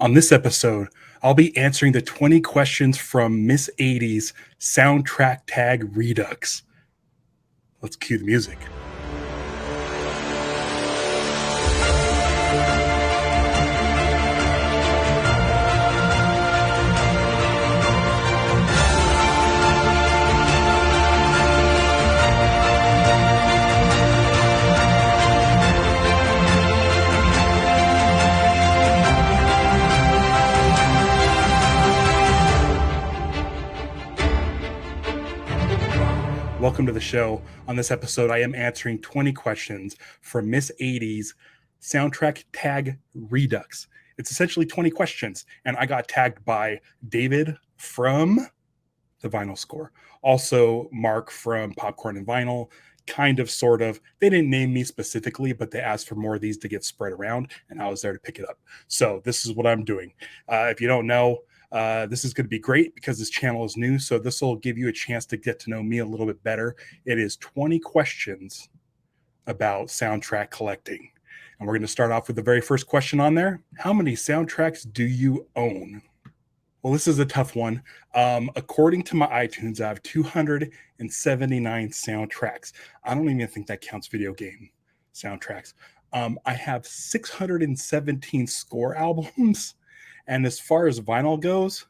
On this episode, I'll be answering the 20 questions from Miss 80's soundtrack tag Redux. Let's cue the music. Welcome to the show. On this episode, I am answering 20 questions from Miss 80's soundtrack tag Redux. It's essentially 20 questions, and I got tagged by David from the Vinyl Score, also Mark from Popcorn and Vinyl, kind of, sort of. They didn't name me specifically, but they asked for more of these to get spread around, and I was there to pick it up. So this is what I'm doing. If you don't know, this is going to be great because this channel is new, so this will give you a chance to get to know me a little bit better. It is 20 questions about soundtrack collecting. And we're going to start off with the very first question on there. How many soundtracks do you own? Well, this is a tough one. According to my iTunes, I have 279 soundtracks. I don't even think that counts video game soundtracks. I have 617 score albums. And as far as vinyl goes,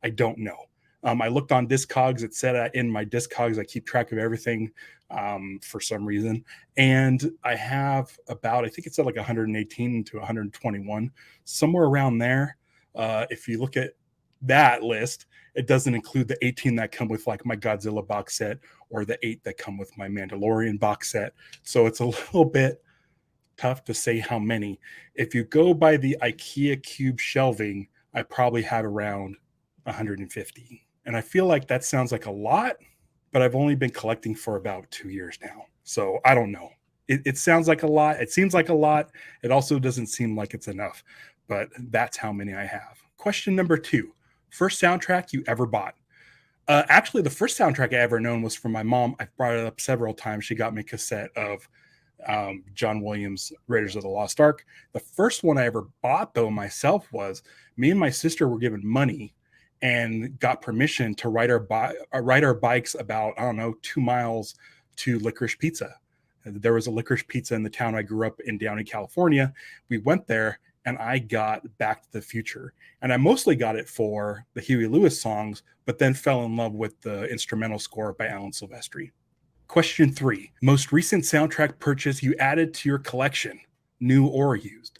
I don't know. I looked on Discogs. It said in my Discogs, I keep track of everything for some reason. And I have about, I think it said like 118 to 121, somewhere around there. If you look at that list, it doesn't include the 18 that come with like my Godzilla box set or the 8 that come with my Mandalorian box set. So it's a little bit tough to say how many. If you go by the IKEA cube shelving, I probably have around 150. And I feel like that sounds like a lot, but I've only been collecting for about 2 years now. So I don't know. It sounds like a lot. It seems like a lot. It also doesn't seem like it's enough, but that's how many I have. Question number 2, first soundtrack you ever bought? Actually, the first soundtrack I ever known was from my mom. I've brought it up several times. She got me a cassette of John Williams' Raiders of the Lost Ark. The first one I ever bought, though, myself, was me and my sister were given money and got permission to ride our bikes about, 2 miles to Licorice Pizza. There was a Licorice Pizza in the town I grew up in, Downey, California. We went there and I got Back to the Future. And I mostly got it for the Huey Lewis songs, but then fell in love with the instrumental score by Alan Silvestri. Question 3, most recent soundtrack purchase you added to your collection, new or used.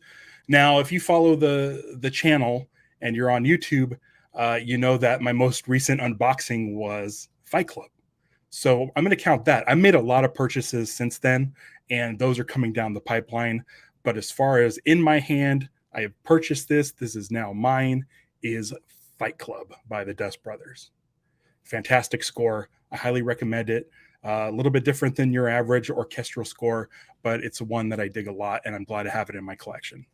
Now, if you follow the channel and you're on YouTube, you know that my most recent unboxing was Fight Club. So I'm going to count that. I made a lot of purchases since then, and those are coming down the pipeline. But as far as in my hand, I have purchased this is now mine, is Fight Club by the Dust Brothers. Fantastic score. I highly recommend it. A little bit different than your average orchestral score, but it's one that I dig a lot, and I'm glad to have it in my collection.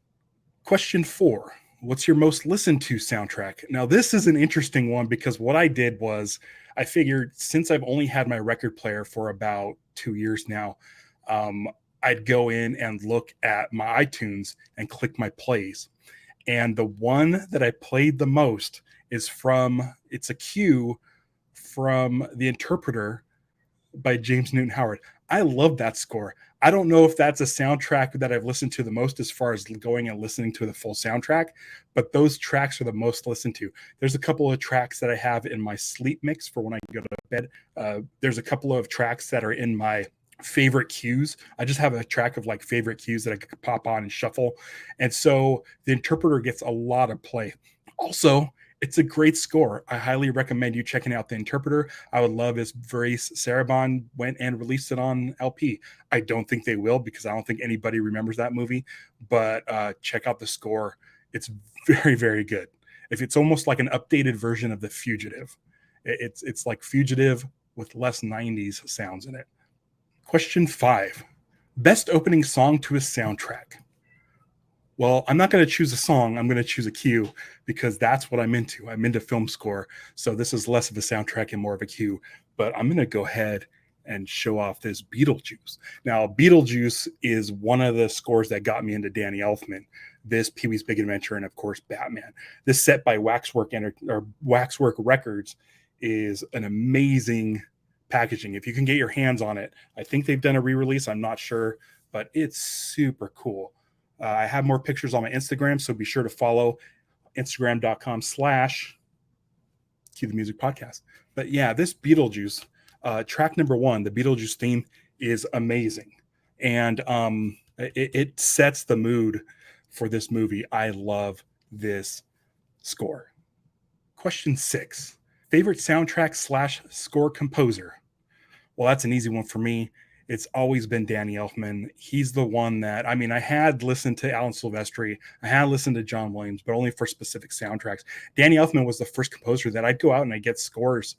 Question 4, what's your most listened to soundtrack? Now, this is an interesting one because what I did was I figured since I've only had my record player for about 2 years now, I'd go in and look at my iTunes and click my plays. And the one that I played the most is it's a cue from The Interpreter by James Newton Howard. I love that score. I don't know if that's a soundtrack that I've listened to the most as far as going and listening to the full soundtrack, but those tracks are the most listened to. There's a couple of tracks that I have in my sleep mix for when I go to bed. There's a couple of tracks that are in my favorite cues. I just have a track of like favorite cues that I could pop on and shuffle. And so The Interpreter gets a lot of play. Also, it's a great score. I highly recommend you checking out The Interpreter. I would love if Varice Sarabon went and released it on LP. I don't think they will because I don't think anybody remembers that movie, but check out the score. It's very, very good. If it's almost like an updated version of The Fugitive. It's like Fugitive with less 90s sounds in it. Question 5, best opening song to a soundtrack. Well, I'm not going to choose a song. I'm going to choose a cue because that's what I'm into. I'm into film score. So this is less of a soundtrack and more of a cue. But I'm going to go ahead and show off this Beetlejuice. Now, Beetlejuice is one of the scores that got me into Danny Elfman. this Pee-wee's Big Adventure, and of course Batman. This set by Waxwork Records is an amazing packaging. If you can get your hands on it, I think they've done a re-release. I'm not sure, but it's super cool. I have more pictures on my Instagram, so be sure to follow Instagram.com/Cue the Music Podcast. But yeah, this Beetlejuice track number 1, the Beetlejuice theme, is amazing, and it sets the mood for this movie. I love this score. Question 6: favorite soundtrack/score composer? Well, that's an easy one for me. It's always been Danny Elfman. He's the one that, I mean, I had listened to Alan Silvestri, I had listened to John Williams, but only for specific soundtracks. Danny Elfman was the first composer that I'd go out and I get scores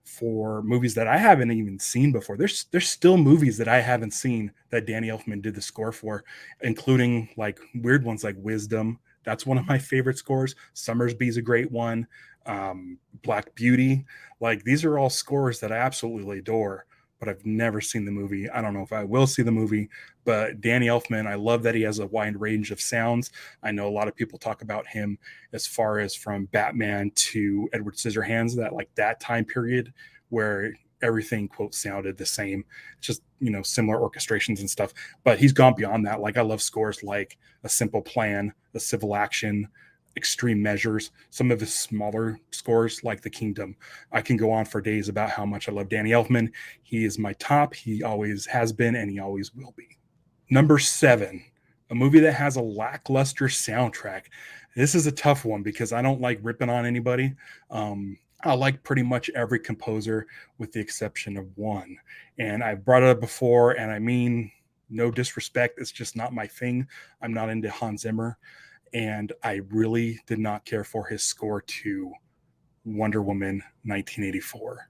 for movies that I haven't even seen before. There's still movies that I haven't seen that Danny Elfman did the score for, including like weird ones like Wisdom. That's one of my favorite scores. Summersby's a great one. Black Beauty. Like, these are all scores that I absolutely adore, but I've never seen the movie. I don't know if I will see the movie, but Danny Elfman, I love that he has a wide range of sounds. I know a lot of people talk about him as far as from Batman to Edward Scissorhands, that time period where everything, quote, sounded the same, just, similar orchestrations and stuff. But he's gone beyond that. Like, I love scores like A Simple Plan, A Civil Action, Extreme Measures, some of his smaller scores like The Kingdom. I can go on for days about how much I love Danny Elfman. He is my top. He always has been, and he always will be. Number 7, a movie that has a lackluster soundtrack. This is a tough one because I don't like ripping on anybody. I like pretty much every composer with the exception of one. And I've brought it up before, and I mean, no disrespect, it's just not my thing. I'm not into Hans Zimmer. And I really did not care for his score to Wonder Woman 1984.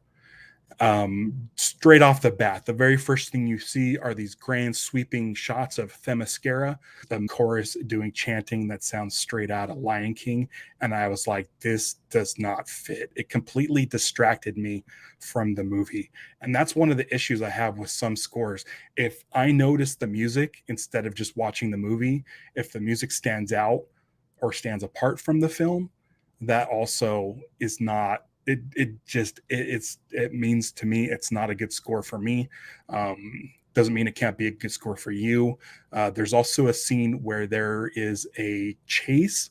Straight off the bat, the very first thing you see are these grand sweeping shots of Themyscira, the chorus doing chanting that sounds straight out of Lion King. And I was like, this does not fit. It completely distracted me from the movie. And that's one of the issues I have with some scores. If I notice the music instead of just watching the movie, if the music stands out or stands apart from the film, that also is not, it means to me it's not a good score for me. Doesn't mean it can't be a good score for you. There's also a scene where there is a chase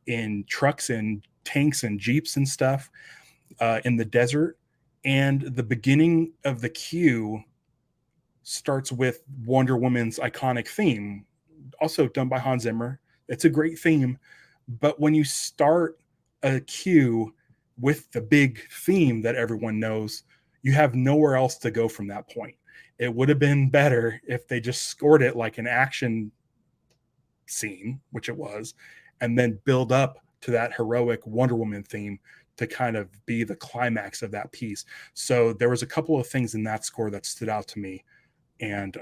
in trucks and tanks and jeeps and stuff in the desert, and the beginning of the cue starts with Wonder Woman's iconic theme, also done by Hans Zimmer. It's a great theme, but when you start a cue with the big theme that everyone knows, you have nowhere else to go from that point. It would have been better if they just scored it like an action scene, which it was, and then build up to that heroic Wonder Woman theme to kind of be the climax of that piece. So there was a couple of things in that score that stood out to me. And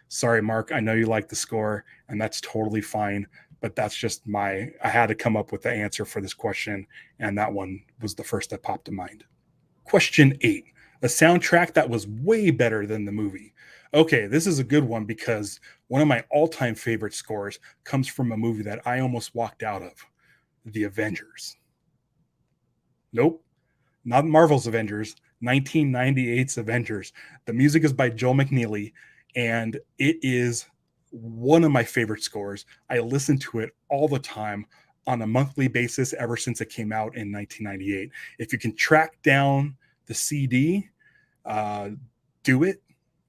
sorry, Mark, I know you like the score, and that's totally fine. But that's just I had to come up with the answer for this question, and that one was the first that popped to mind. Question 8, a soundtrack that was way better than the movie. Okay, this is a good one because one of my all-time favorite scores comes from a movie that I almost walked out of, The Avengers. Nope, not Marvel's Avengers, 1998's Avengers. The music is by Joel McNeely, and it is one of my favorite scores. I listen to it all the time on a monthly basis ever since it came out in 1998. If you can track down the CD, do it.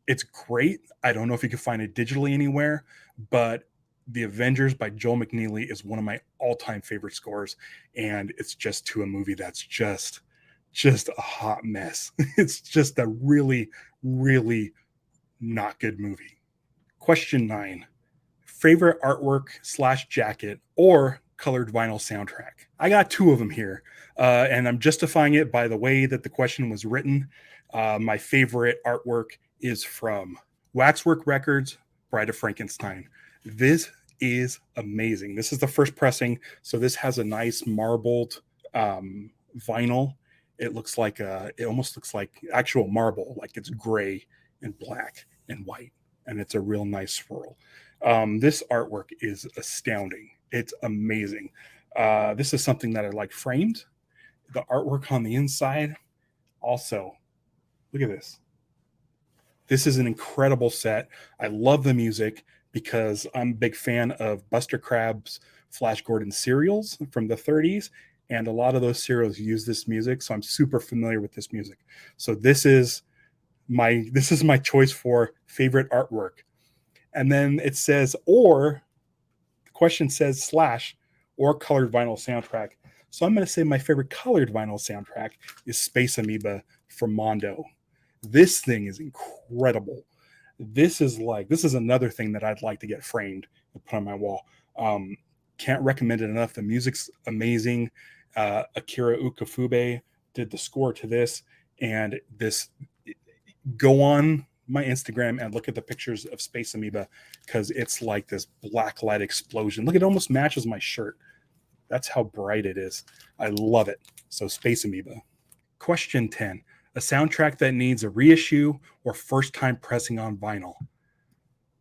It's great. I don't know if you can find it digitally anywhere, but The Avengers by Joel McNeely is one of my all-time favorite scores, and it's just to a movie that's just a hot mess. It's just a really, really not good movie. Question 9, favorite artwork / jacket or colored vinyl soundtrack. I got 2 of them here, and I'm justifying it by the way that the question was written. My favorite artwork is from Waxwork Records, Bride of Frankenstein. This is amazing. This is the first pressing, so this has a nice marbled vinyl. It almost looks like actual marble, like it's gray and black and white, and it's a real nice swirl. This artwork is astounding. It's amazing. This is something that I like framed. The artwork on the inside, also, look at this. This is an incredible set. I love the music because I'm a big fan of Buster Crab's Flash Gordon serials from the 30s. And a lot of those serials use this music. So I'm super familiar with this music. So this is my choice for favorite artwork. And then it says, or the question says slash or colored vinyl soundtrack. So I'm going to say my favorite colored vinyl soundtrack is Space Amoeba from Mondo. This thing is incredible. This is another thing that I'd like to get framed and put on my wall. Can't recommend it enough. The music's amazing. Akira Ukafube did the score to this, and this. Go on my Instagram and look at the pictures of Space Amoeba because it's like this black light explosion. Look, it almost matches my shirt. That's how bright it is. I love it. So Space Amoeba. Question 10. A soundtrack that needs a reissue or first time pressing on vinyl.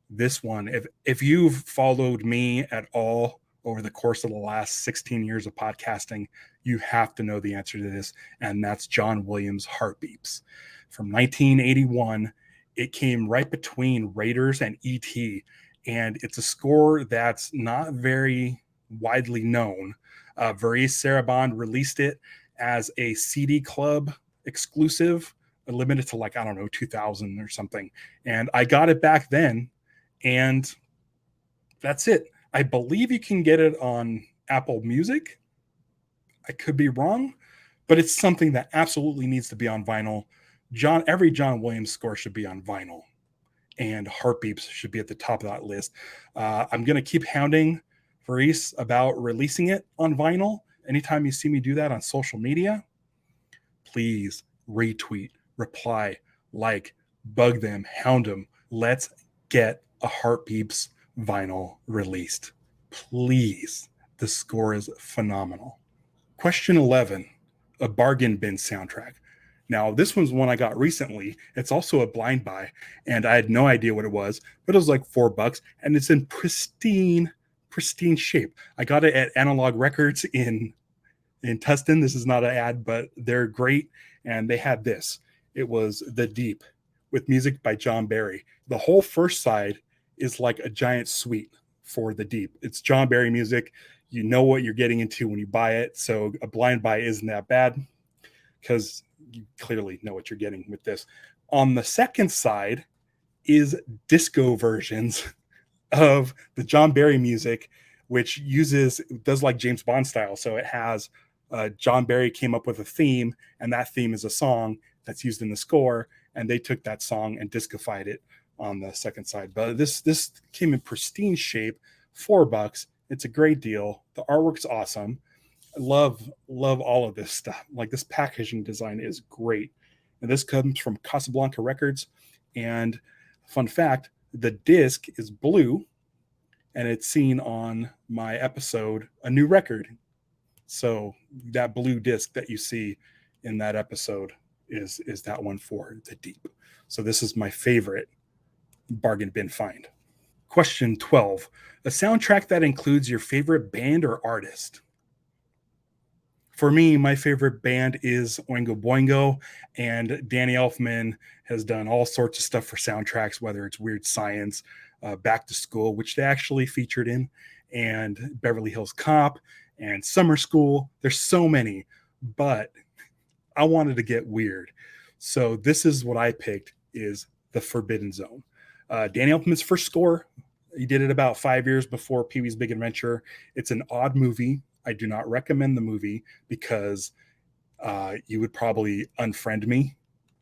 This one, if you've followed me at all over the course of the last 16 years of podcasting, you have to know the answer to this, and that's John Williams' Heartbeeps. From 1981, it came right between Raiders and E.T., and it's a score that's not very widely known. Varice Sarabande released it as a CD Club exclusive, limited to 2000 or something. And I got it back then, and that's it. I believe you can get it on Apple Music. I could be wrong, but it's something that absolutely needs to be on vinyl. Every John Williams score should be on vinyl, and Heartbeeps should be at the top of that list. I'm going to keep hounding Varice about releasing it on vinyl. Anytime you see me do that on social media, please retweet, reply, bug them, hound them. Let's get a Heartbeeps vinyl released. Please. The score is phenomenal. Question 11, a bargain bin soundtrack. Now, this one's one I got recently. It's also a blind buy, and I had no idea what it was, but it was like $4, and it's in pristine shape. I got it at Analog Records in Tustin. This is not an ad, but they're great, and they had this. It was The Deep with music by John Barry. The whole first side is like a giant suite for The Deep. It's John Barry music. You know what you're getting into when you buy it, so a blind buy isn't that bad because you clearly know what you're getting with this. On the second side is disco versions of the John Barry music, which does like James Bond style. So it has John Barry came up with a theme, and that theme is a song that's used in the score, and they took that song and discofied it on the second side. But this came in pristine shape, $4. It's a great deal. The artwork's awesome. I love all of this stuff. This packaging design is great. And this comes from Casablanca Records. And fun fact, the disc is blue, and it's seen on my episode, A New Record. So that blue disc that you see in that episode is that one for The Deep. So this is my favorite bargain bin find. Question 12, a soundtrack that includes your favorite band or artist. For me, my favorite band is Oingo Boingo, and Danny Elfman has done all sorts of stuff for soundtracks, whether it's Weird Science, Back to School, which they actually featured in, and Beverly Hills Cop, and Summer School. There's so many, but I wanted to get weird. So this is what I picked, is The Forbidden Zone. Danny Elfman's first score. He did it about 5 years before Pee-wee's Big Adventure. It's an odd movie. I do not recommend the movie because you would probably unfriend me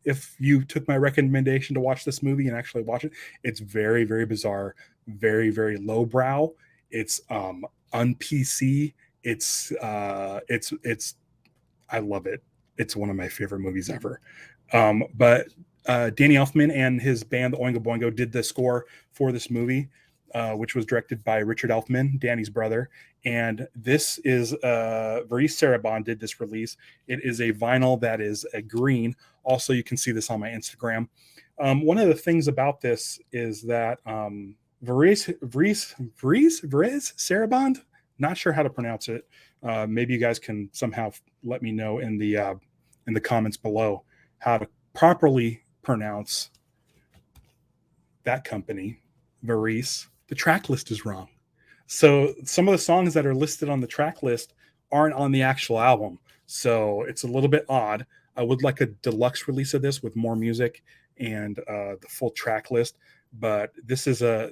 if you took my recommendation to watch this movie and actually watch it. It's very, very bizarre, very, very lowbrow. It's un-PC. It's I love it. It's one of my favorite movies ever. But Danny Elfman and his band, the Oingo Boingo, did the score for this movie, which was directed by Richard Elfman, Danny's brother. And this is Varice Sarabande did this release. It is a vinyl that is a green. Also, you can see this on my Instagram. One of the things about this is that Varice Sarabande, Not sure how to pronounce it. Maybe you guys can somehow let me know in the comments below how to properly pronounce that company, Varese. The track list is wrong. So some of the songs that are listed on the track list aren't on the actual album. So it's a little bit odd. I would like a deluxe release of this with more music and the full track list. But this is a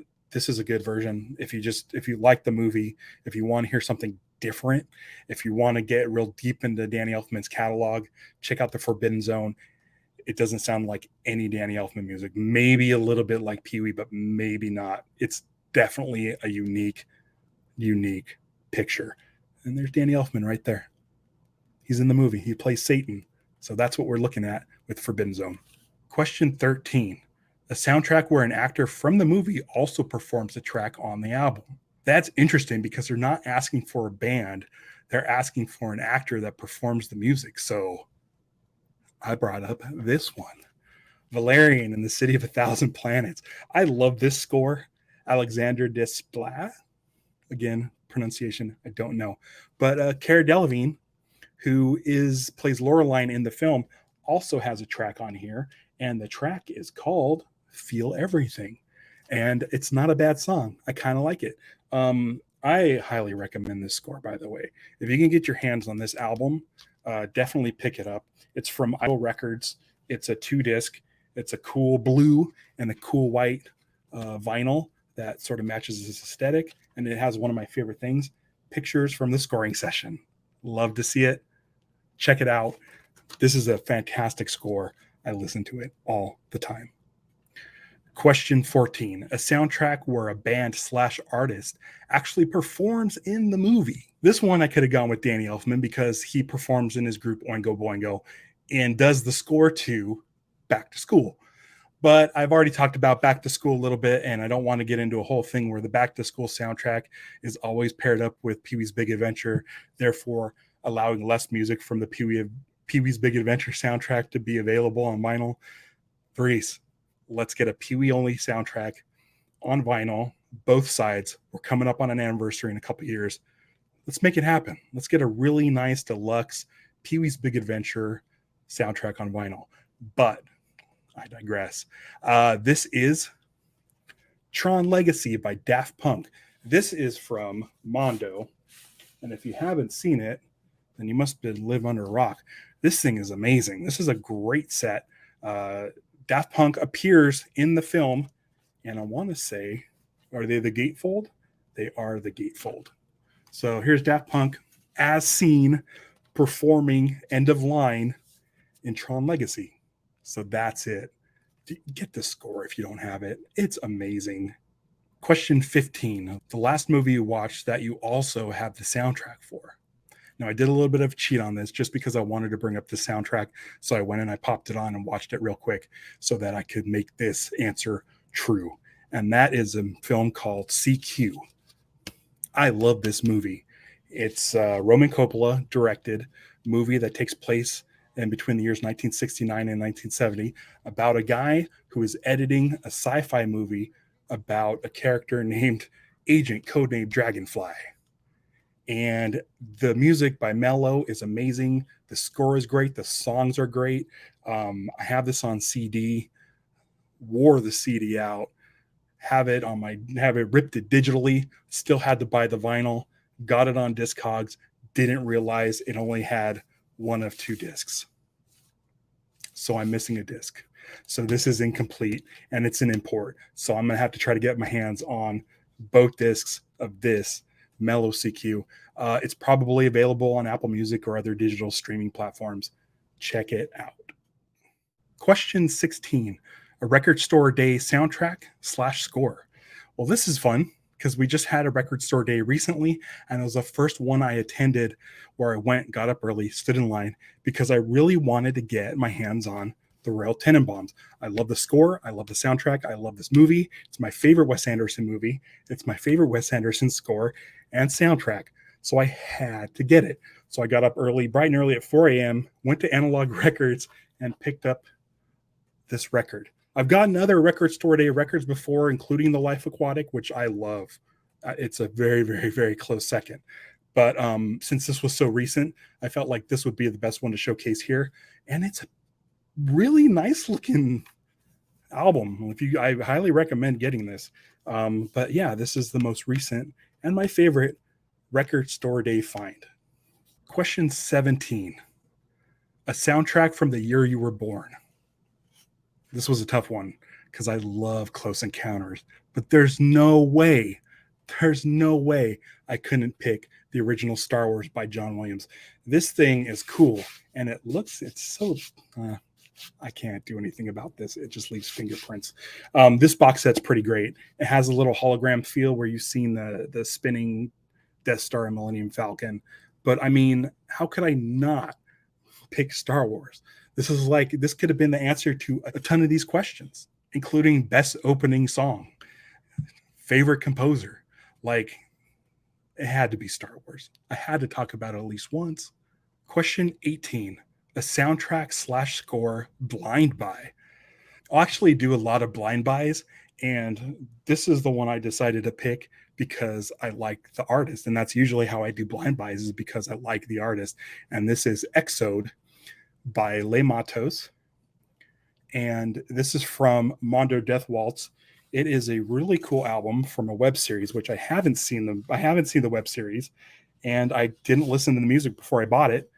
good version. If you like the movie, if you want to hear something different, if you want to get real deep into Danny Elfman's catalog, check out the Forbidden Zone. It doesn't sound like any Danny Elfman music. Maybe a little bit like Pee-wee, but maybe not. It's definitely a unique picture. And there's Danny Elfman right there. He's in the movie. He plays Satan. So that's what we're looking at with Forbidden Zone. Question 13. A soundtrack where an actor from the movie also performs a track on the album. That's interesting because they're not asking for a band. They're asking for an actor that performs the music. So I brought up this one. Valerian in the City of a Thousand Planets. I love this score. Alexander Desplat. Again, pronunciation, I don't know. But Cara Delevingne, who plays Laureline in the film, also has a track on here. And the track is called Feel Everything. And it's not a bad song. I kind of like it. I highly recommend this score, by the way. If you can get your hands on this album, definitely pick it up. It's from Idol Records. It's a 2-disc. It's a cool blue and a cool white vinyl that sort of matches this aesthetic. And it has one of my favorite things, pictures from the scoring session. Love to see it. Check it out. This is a fantastic score. I listen to it all the time. Question 14, a soundtrack where a band/artist actually performs in the movie. This one I could have gone with Danny Elfman because he performs in his group Oingo Boingo and does the score to Back to School. But I've already talked about Back to School a little bit, and I don't want to get into a whole thing where the Back to School soundtrack is always paired up with Pee-wee's Big Adventure, therefore allowing less music from the Pee-wee's Big Adventure soundtrack to be available on vinyl. Varese, let's get a Pee-wee only soundtrack on vinyl, both sides. We're coming up on an anniversary in a couple years. Let's make it happen. Let's get a really nice deluxe Pee-wee's Big Adventure soundtrack on vinyl. But I digress. This is Tron Legacy by Daft Punk. This is from Mondo. And if you haven't seen it, then you must live under a rock. This thing is amazing. This is a great set. Daft Punk appears in the film. And I want to say, are they the gatefold? They are the gatefold. So here's Daft Punk as seen performing End of Line in Tron Legacy. So that's it. Get the score if you don't have it. It's amazing. Question 15. The last movie you watched that you also have the soundtrack for. Now, I did a little bit of cheat on this just because I wanted to bring up the soundtrack. So I went and I popped it on and watched it real quick so that I could make this answer true. And that is a film called CQ. I love this movie. It's Roman Coppola directed movie that takes place in between the years 1969 and 1970 about a guy who is editing a sci-fi movie about a character named Agent, codenamed Dragonfly. And the music by Mello is amazing. The score is great. The songs are great. I have this on CD, wore the CD out, have it ripped it digitally, still had to buy the vinyl, got it on Discogs, didn't realize it only had one of 2 discs. So I'm missing a disc. So this is incomplete and it's an import. So I'm going to have to try to get my hands on both discs of this Mellow CQ. It's probably available on Apple Music or other digital streaming platforms. Check it out. Question 16, a record store day soundtrack/score. Well, this is fun because we just had a record store day recently, and it was the first one I attended where I went, got up early, stood in line because I really wanted to get my hands on the Royal Tenenbaums. I love the score. I love the soundtrack. I love this movie. It's my favorite Wes Anderson movie. It's my favorite Wes Anderson score and soundtrack. So I had to get it. So I got up early, bright and early at 4 a.m., went to Analog Records and picked up this record. I've gotten other record store day records before, including The Life Aquatic, which I love. It's a very, very, very close second. But since this was so recent, I felt like this would be the best one to showcase here. And it's a really nice looking album. I highly recommend getting this. But yeah, this is the most recent and my favorite record store day find. Question 17. A soundtrack from the year you were born. This was a tough one because I love Close Encounters, but there's no way I couldn't pick the original Star Wars by John Williams. This thing is cool, and it's so. I can't do anything about this. It just leaves fingerprints. This box set's pretty great. It has a little hologram feel where you've seen the spinning Death Star and Millennium Falcon. But I mean, how could I not pick Star Wars? This could have been the answer to a ton of these questions, including best opening song, favorite composer. Like, it had to be Star Wars. I had to talk about it at least once. Question 18. A soundtrack / score blind buy. I'll actually do a lot of blind buys, and this is the one I decided to pick because I like the artist, and that's usually how I do blind buys, is because I like the artist. And this is Exode by Les Matos, and this is from Mondo Death Waltz. It is a really cool album from a web series, which I haven't seen the web series, and I didn't listen to the music before I bought it,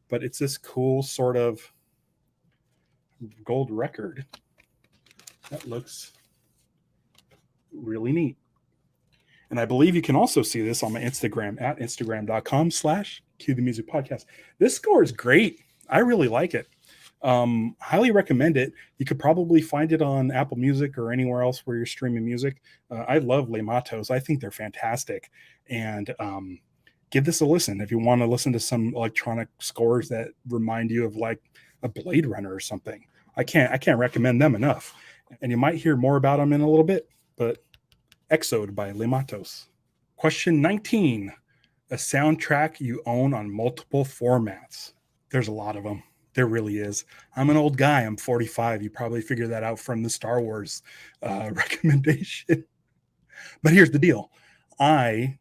but it's this cool sort of gold record that looks really neat. And I believe you can also see this on my Instagram at instagram.com/cue the music podcast. This score is great. I really like it. Highly recommend it. You could probably find it on Apple Music or anywhere else where you're streaming music. I love Les Matos. I think they're fantastic. And give this a listen if you want to listen to some electronic scores that remind you of like a Blade Runner or something. I can't recommend them enough. And you might hear more about them in a little bit, but Exode by Les Matos. Question 19. A soundtrack you own on multiple formats. There's a lot of them. There really is. I'm an old guy. I'm 45. You probably figured that out from the Star Wars recommendation. But here's the deal. I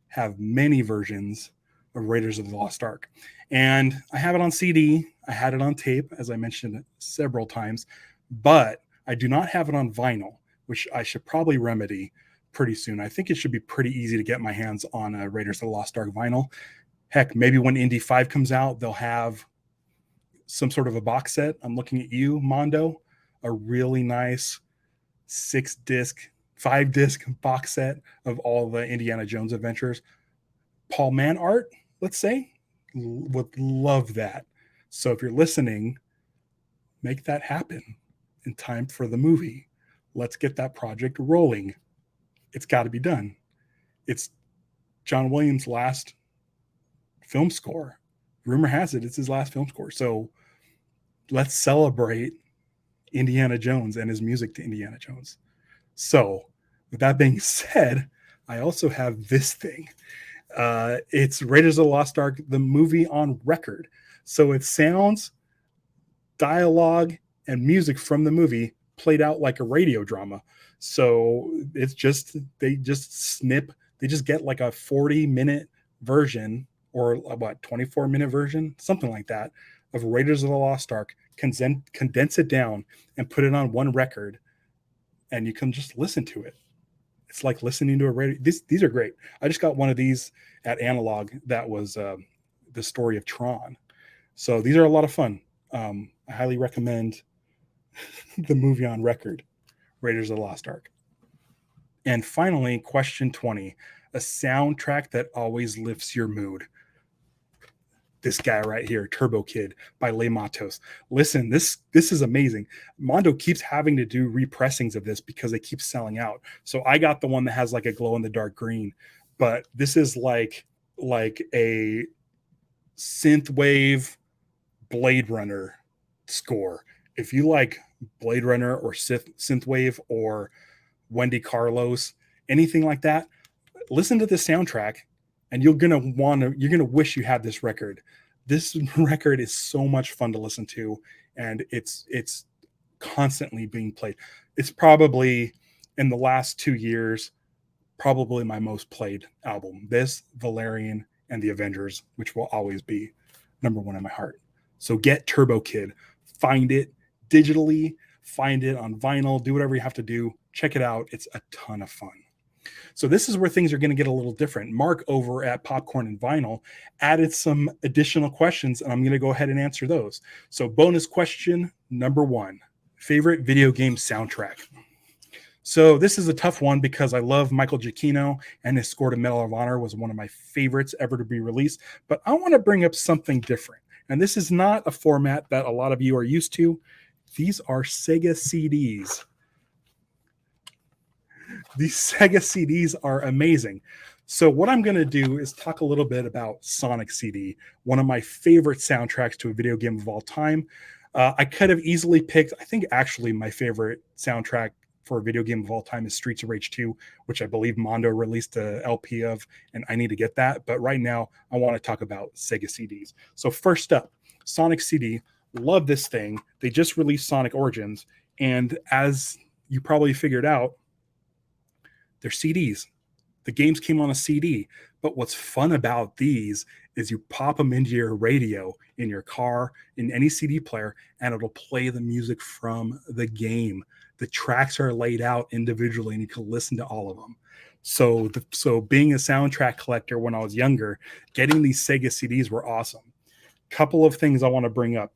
have many versions of Raiders of the Lost Ark. And I have it on CD. I had it on tape, as I mentioned several times. But I do not have it on vinyl, which I should probably remedy pretty soon. I think it should be pretty easy to get my hands on a Raiders of the Lost Ark vinyl. Heck, maybe when Indy 5 comes out, they'll have some sort of a box set. I'm looking at you, Mondo, a really nice 5-disc box set of all the Indiana Jones adventures. Paul Mann art, let's say, would love that. So if you're listening, make that happen in time for the movie. Let's get that project rolling. It's got to be done. It's John Williams' last film score. Rumor has it it's his last film score. So let's celebrate Indiana Jones and his music to Indiana Jones. So with that being said, I also have this thing. It's Raiders of the Lost Ark, the movie on record. So it sounds, dialogue, and music from the movie played out like a radio drama. So it's just, they just get like a 40-minute version or what, 24-minute version, something like that, of Raiders of the Lost Ark, condense it down and put it on one record, and you can just listen to it. It's like listening to a radio. These are great. I just got one of these at Analog that was the story of Tron. So these are a lot of fun. I highly recommend the movie on record, Raiders of the Lost Ark. And finally, question 20, a soundtrack that always lifts your mood. This guy right here, Turbo Kid by Les Matos. Listen, this is amazing. Mondo keeps having to do repressings of this because they keep selling out. So I got the one that has like a glow in the dark green, but this is like a synthwave Blade Runner score. If you like Blade Runner or synthwave or Wendy Carlos, anything like that, listen to the soundtrack and you're gonna wish you had this record. This record is so much fun to listen to, and it's constantly being played. It's probably in the last 2 years probably my most played album. This, Valerian, and The Avengers, which will always be number one in my heart. So get Turbo Kid. Find it digitally, find it on vinyl, do whatever you have to do. Check it out. It's a ton of fun. So this is where things are going to get a little different. Mark over at Popcorn and Vinyl added some additional questions, and I'm going to go ahead and answer those. So bonus question number 1, favorite video game soundtrack. So this is a tough one because I love Michael Giacchino, and his score to Medal of Honor was one of my favorites ever to be released. But I want to bring up something different. And this is not a format that a lot of you are used to. These are Sega CDs. These Sega CDs are amazing. So what I'm going to do is talk a little bit about Sonic CD, one of my favorite soundtracks to a video game of all time. I could have easily picked, I think actually my favorite soundtrack for a video game of all time is Streets of Rage 2, which I believe Mondo released a LP of, and I need to get that. But right now, I want to talk about Sega CDs. So first up, Sonic CD. Love this thing. They just released Sonic Origins, and as you probably figured out, they're CDs. The games came on a CD. But what's fun about these is you pop them into your radio, in your car, in any CD player, and it'll play the music from the game. The tracks are laid out individually, and you can listen to all of them. So being a soundtrack collector when I was younger, getting these Sega CDs were awesome. Couple of things I want to bring up.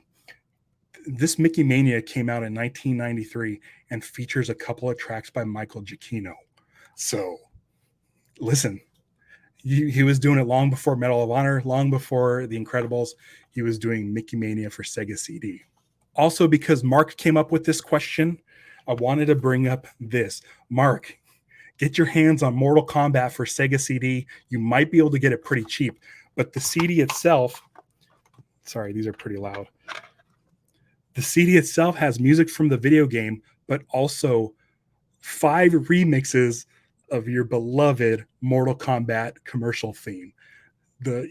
This Mickey Mania came out in 1993 and features a couple of tracks by Michael Giacchino. So listen, he was doing it long before Medal of Honor, long before The Incredibles. He was doing Mickey Mania for Sega CD. Also, because Mark came up with this question, I wanted to bring up this. Mark, get your hands on Mortal Kombat for Sega CD. You might be able to get it pretty cheap, but the CD itself, sorry, these are pretty loud. The CD itself has music from the video game, but also 5 remixes of your beloved Mortal Kombat commercial theme. There's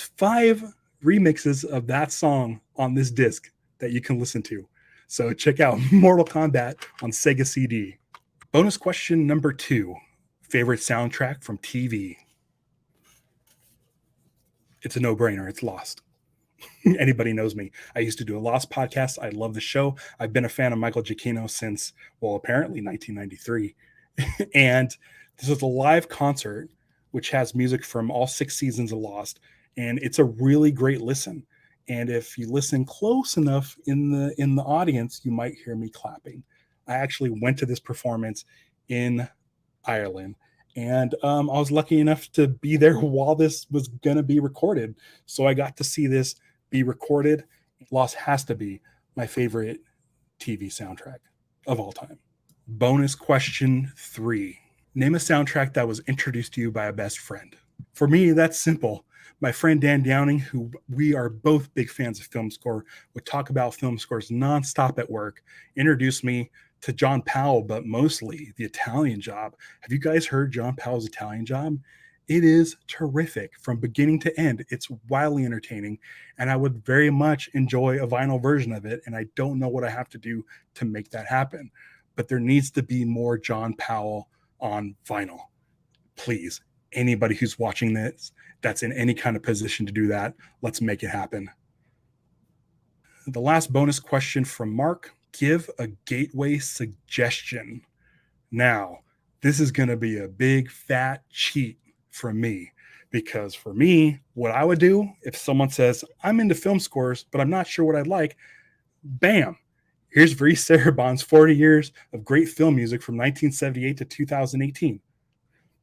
5 remixes of that song on this disc that you can listen to. So check out Mortal Kombat on Sega CD. Bonus question number 2, favorite soundtrack from TV. It's a no-brainer. It's Lost. Anybody knows me. I used to do a Lost podcast. I love the show. I've been a fan of Michael Giacchino since, well, apparently 1993. And this is a live concert, which has music from all 6 seasons of Lost. And it's a really great listen. And if you listen close enough in the audience, you might hear me clapping. I actually went to this performance in Ireland. And I was lucky enough to be there while this was going to be recorded. So I got to see this be recorded. Lost has to be my favorite TV soundtrack of all time. Bonus question 3. Name a soundtrack that was introduced to you by a best friend. For me, that's simple. My friend Dan Downing, who we are both big fans of film score, would talk about film scores nonstop at work, introduced me to John Powell, but mostly The Italian Job. Have you guys heard John Powell's Italian Job? It is terrific from beginning to end. It's wildly entertaining, and I would very much enjoy a vinyl version of it, and I don't know what I have to do to make that happen. But there needs to be more John Powell on vinyl. Please, anybody who's watching this that's in any kind of position to do that, let's make it happen. The last bonus question from Mark. Give a gateway suggestion. Now, this is going to be a big fat cheat from me, because for me, what I would do if someone says, I'm into film scores, but I'm not sure what I'd like, bam, here's Vries Sarabon's 40 years of great film music from 1978 to 2018.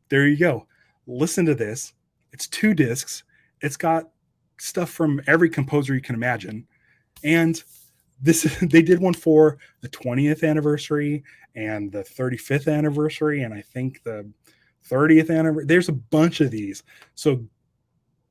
There you go. Listen to this. It's 2 discs. It's got stuff from every composer you can imagine. And they did one for the 20th anniversary and the 35th anniversary, and I think the 30th anniversary. There's a bunch of these. So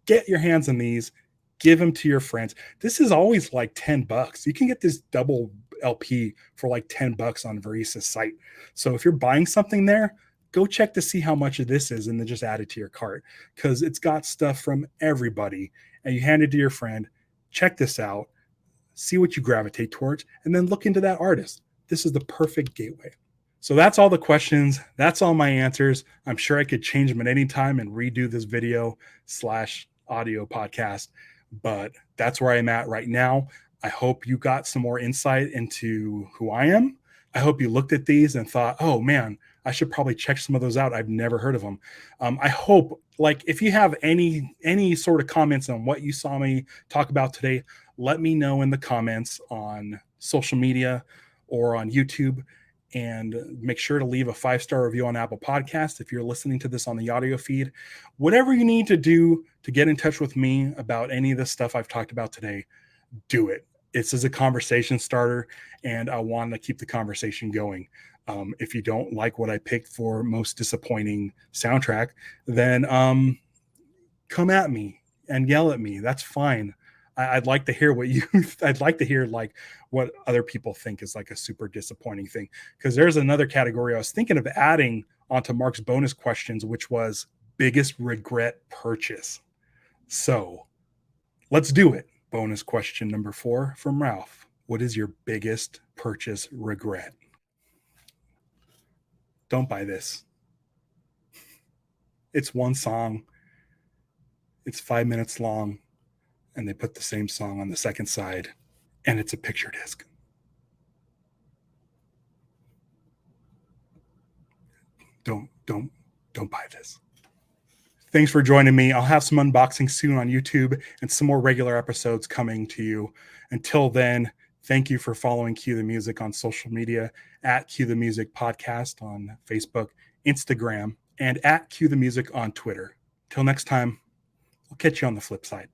get your hands on these, give them to your friends. This is always like $10. You can get this double LP for like $10 on Vries' site. So if you're buying something there, go check to see how much of this is and then just add it to your cart, because it's got stuff from everybody, and you hand it to your friend. Check this out. See what you gravitate towards, and then look into that artist. this is the perfect gateway. So that's all the questions. That's all my answers. I'm sure I could change them at any time and redo this video / audio podcast, but that's where I'm at right now. I hope you got some more insight into who I am. I hope you looked at these and thought, oh man, I should probably check some of those out. I've never heard of them. I hope, like, if you have any sort of comments on what you saw me talk about today, let me know in the comments on social media or on YouTube. And make sure to leave a 5-star review on Apple Podcasts if you're listening to this on the audio feed. Whatever you need to do to get in touch with me about any of the stuff I've talked about today, do it. This is a conversation starter, and I want to keep the conversation going. If you don't like what I picked for most disappointing soundtrack, then come at me and yell at me. That's fine. I'd like to hear I'd like to hear like what other people think is like a super disappointing thing. Because there's another category I was thinking of adding onto Mark's bonus questions, which was biggest regret purchase. So let's do it. Bonus question number 4 from Ralph. What is your biggest purchase regret? Don't buy this. It's one song. It's 5 minutes long. And they put the same song on the second side, and it's a picture disc. Don't buy this. Thanks for joining me. I'll have some unboxing soon on YouTube and some more regular episodes coming to you. Until then, thank you for following Cue the Music on social media at Cue the Music Podcast on Facebook, Instagram, and at Cue the Music on Twitter. Till next time, I'll catch you on the flip side.